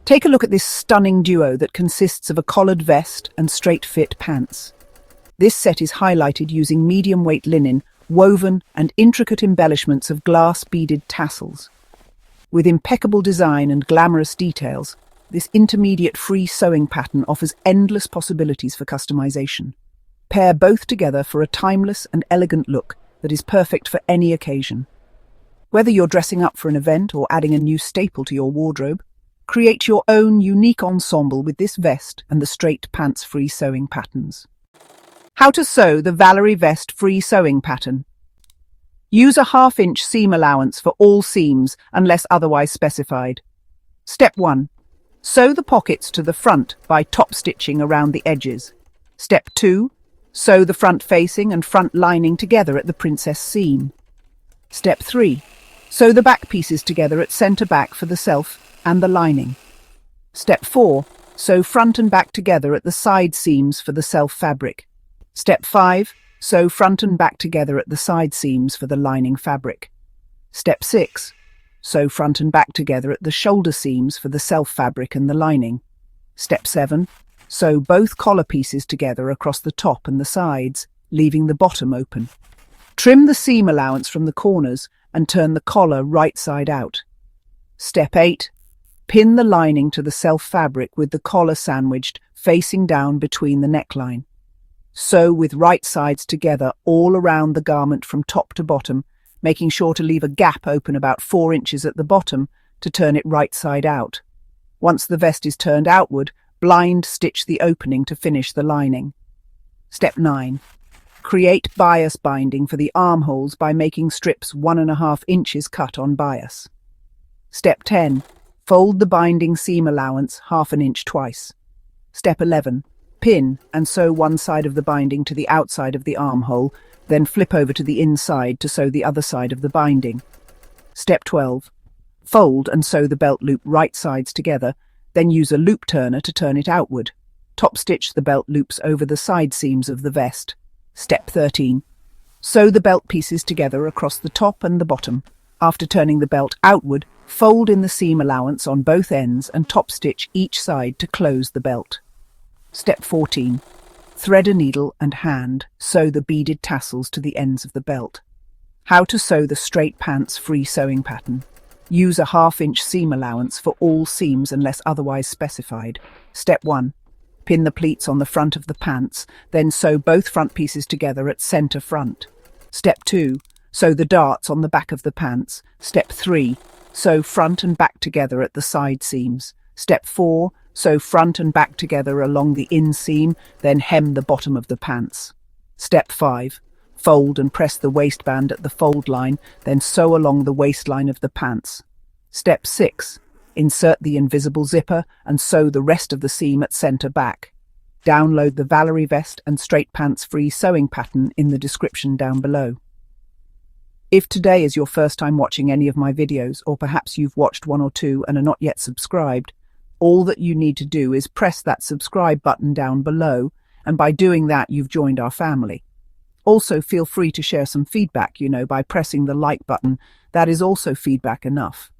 Take a look at this stunning duo that consists of a collared vest and straight-fit pants. This set is highlighted using medium-weight linen, woven and intricate embellishments of glass-beaded tassels. With impeccable design and glamorous details, this intermediate free sewing pattern offers endless possibilities for customization. Pair both together for a timeless and elegant look that is perfect for any occasion. Whether you're dressing up for an event or adding a new staple to your wardrobe, create your own unique ensemble with this vest and the straight pants free sewing patterns. How to sew the Valerie vest free sewing pattern. Use a 1/2 inch seam allowance for all seams unless otherwise specified. Step 1. Sew the pockets to the front by top stitching around the edges. Step 2. Sew the front facing and front lining together at the princess seam. Step 3. Sew the back pieces together at center back for the self and the lining. Step 4. Sew front and back together at the side seams for the self fabric. Step 5. Sew front and back together at the side seams for the lining fabric. Step 6. Sew front and back together at the shoulder seams for the self fabric and the lining. Step 7. Sew both collar pieces together across the top and the sides, leaving the bottom open. Trim the seam allowance from the corners and turn the collar right side out. Step 8. Pin the lining to the self fabric with the collar sandwiched, facing down between the neckline. Sew with right sides together all around the garment from top to bottom, making sure to leave a gap open about 4 inches at the bottom to turn it right side out. Once the vest is turned outward, blind stitch the opening to finish the lining. Step 9. Create bias binding for the armholes by making strips 1.5 inches cut on bias. Step 10. Fold the binding seam allowance 1/2 inch twice. Step 11. Pin and sew one side of the binding to the outside of the armhole, then flip over to the inside to sew the other side of the binding. Step 12. Fold and sew the belt loop right sides together, then use a loop turner to turn it outward. Top stitch the belt loops over the side seams of the vest. Step 13. Sew the belt pieces together across the top and the bottom. After turning the belt outward, fold in the seam allowance on both ends and top stitch each side to close the belt. Step 14. Thread a needle and hand sew the beaded tassels to the ends of the belt. How to sew the straight pants free sewing pattern. Use a 1/2 inch seam allowance for all seams unless otherwise specified. Step 1. Pin the pleats on the front of the pants, then sew both front pieces together at center front. Step 2. Sew the darts on the back of the pants. Step 3. Sew front and back together at the side seams. Step 4. Sew front and back together along the inseam, then hem the bottom of the pants. Step 5. Fold and press the waistband at the fold line, then sew along the waistline of the pants. Step 6. Insert the invisible zipper and sew the rest of the seam at center back. Download the Valerie vest and straight pants free sewing pattern in the description down below. If today is your first time watching any of my videos, or perhaps you've watched 1 or 2 and are not yet subscribed, all that you need to do is press that subscribe button down below, and by doing that you've joined our family. Also feel free to share some feedback, by pressing the like button. That is also feedback enough.